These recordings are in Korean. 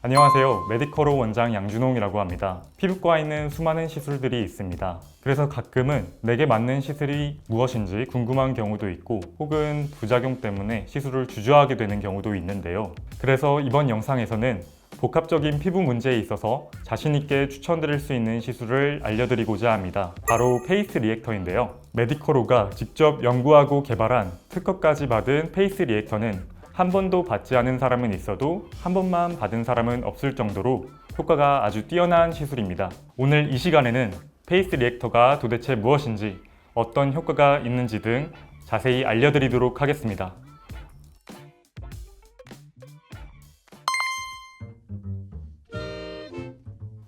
안녕하세요. 메디컬 원장 양준홍이라고 합니다. 피부과에는 수많은 시술들이 있습니다. 그래서 가끔은 내게 맞는 시술이 무엇인지 궁금한 경우도 있고 혹은 부작용 때문에 시술을 주저하게 되는 경우도 있는데요. 그래서 이번 영상에서는 복합적인 피부 문제에 있어서 자신있게 추천드릴 수 있는 시술을 알려드리고자 합니다. 바로 페이스 리액터인데요. 메디컬로가 직접 연구하고 개발한 특허까지 받은 페이스 리액터는 한 번도 받지 않은 사람은 있어도 한 번만 받은 사람은 없을 정도로 효과가 아주 뛰어난 시술입니다. 오늘 이 시간에는 페이스 리액터가 도대체 무엇인지 어떤 효과가 있는지 등 자세히 알려드리도록 하겠습니다.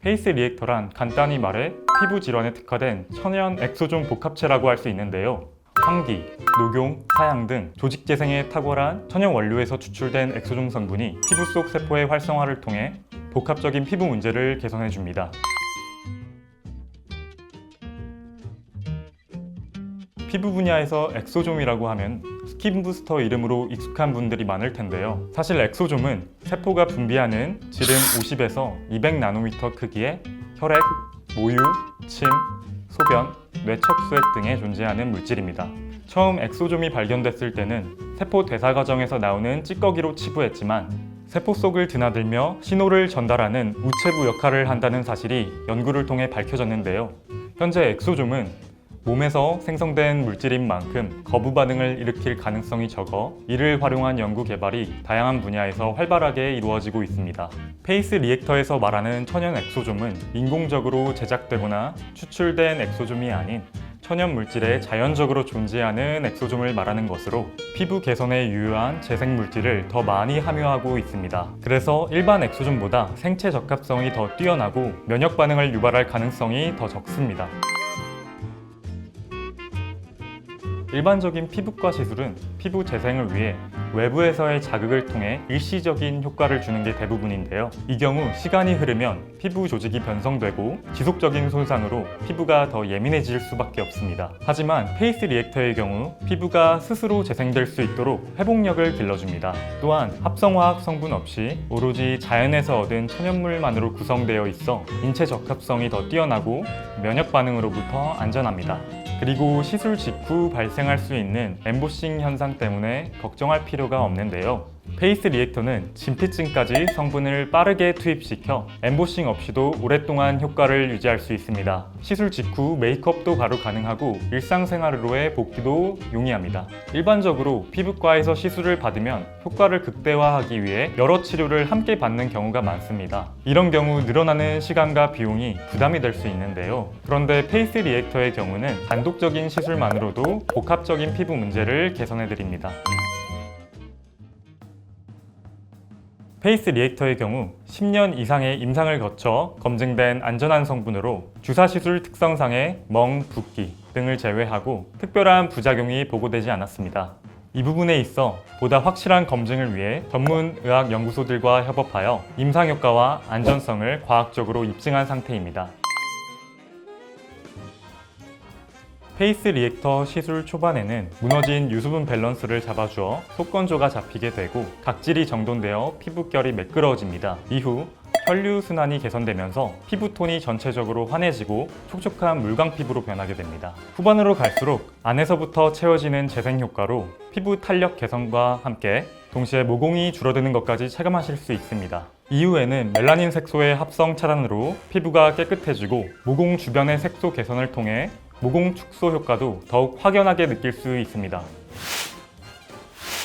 페이스 리액터란 간단히 말해 피부 질환에 특화된 천연 엑소존 복합체라고 할 수 있는데요. 환기, 녹용, 사양 등 조직 재생에 탁월한 천연 원료에서 추출된 엑소존 성분이 피부 속 세포의 활성화를 통해 복합적인 피부 문제를 개선해 줍니다. 피부 분야에서 엑소좀이라고 하면 스킨 부스터 이름으로 익숙한 분들이 많을 텐데요. 사실 엑소좀은 세포가 분비하는 지름 50에서 200나노미터 크기의 혈액, 모유, 침, 소변, 뇌척수액 등에 존재하는 물질입니다. 처음 엑소좀이 발견됐을 때는 세포 대사 과정에서 나오는 찌꺼기로 치부했지만 세포 속을 드나들며 신호를 전달하는 우체부 역할을 한다는 사실이 연구를 통해 밝혀졌는데요. 현재 엑소좀은 몸에서 생성된 물질인 만큼 거부 반응을 일으킬 가능성이 적어 이를 활용한 연구 개발이 다양한 분야에서 활발하게 이루어지고 있습니다. 페이스 리액터에서 말하는 천연 엑소좀은 인공적으로 제작되거나 추출된 엑소좀이 아닌 천연 물질에 자연적으로 존재하는 엑소좀을 말하는 것으로 피부 개선에 유효한 재생 물질을 더 많이 함유하고 있습니다. 그래서 일반 엑소좀보다 생체 적합성이 더 뛰어나고 면역 반응을 유발할 가능성이 더 적습니다. 일반적인 피부과 시술은 피부 재생을 위해 외부에서의 자극을 통해 일시적인 효과를 주는 게 대부분인데요. 이 경우 시간이 흐르면 피부 조직이 변성되고 지속적인 손상으로 피부가 더 예민해질 수밖에 없습니다. 하지만 페이스 리액터의 경우 피부가 스스로 재생될 수 있도록 회복력을 길러줍니다. 또한 합성화학 성분 없이 오로지 자연에서 얻은 천연물만으로 구성되어 있어 인체 적합성이 더 뛰어나고 면역 반응으로부터 안전합니다. 그리고 시술 직후 발생할 수 있는 엠보싱 현상 때문에 걱정할 필요가 없는데요. 페이스 리액터는 진피층까지 성분을 빠르게 투입시켜 엠보싱 없이도 오랫동안 효과를 유지할 수 있습니다. 시술 직후 메이크업도 바로 가능하고 일상생활로의 복귀도 용이합니다. 일반적으로 피부과에서 시술을 받으면 효과를 극대화하기 위해 여러 치료를 함께 받는 경우가 많습니다. 이런 경우 늘어나는 시간과 비용이 부담이 될 수 있는데요. 그런데 페이스 리액터의 경우는 단독적인 시술만으로도 복합적인 피부 문제를 개선해 드립니다. 페이스 리액터의 경우 10년 이상의 임상을 거쳐 검증된 안전한 성분으로 주사시술 특성상의 멍, 붓기 등을 제외하고 특별한 부작용이 보고되지 않았습니다. 이 부분에 있어 보다 확실한 검증을 위해 전문 의학 연구소들과 협업하여 임상 효과와 안전성을 과학적으로 입증한 상태입니다. 페이스 리액터 시술 초반에는 무너진 유수분 밸런스를 잡아주어 속건조가 잡히게 되고 각질이 정돈되어 피부결이 매끄러워집니다. 이후 혈류순환이 개선되면서 피부톤이 전체적으로 환해지고 촉촉한 물광 피부로 변하게 됩니다. 후반으로 갈수록 안에서부터 채워지는 재생 효과로 피부 탄력 개선과 함께 동시에 모공이 줄어드는 것까지 체감하실 수 있습니다. 이후에는 멜라닌 색소의 합성 차단으로 피부가 깨끗해지고 모공 주변의 색소 개선을 통해 모공 축소 효과도 더욱 확연하게 느낄 수 있습니다.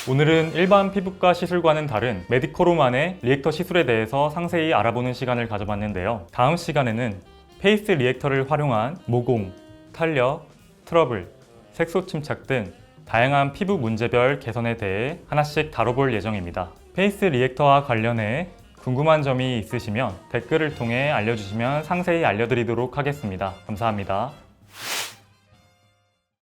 오늘은 일반 피부과 시술과는 다른 메디코로만의 리액터 시술에 대해서 상세히 알아보는 시간을 가져봤는데요. 다음 시간에는 페이스 리액터를 활용한 모공, 탄력, 트러블, 색소 침착 등 다양한 피부 문제별 개선에 대해 하나씩 다뤄볼 예정입니다. 페이스 리액터와 관련해 궁금한 점이 있으시면 댓글을 통해 알려주시면 상세히 알려드리도록 하겠습니다. 감사합니다.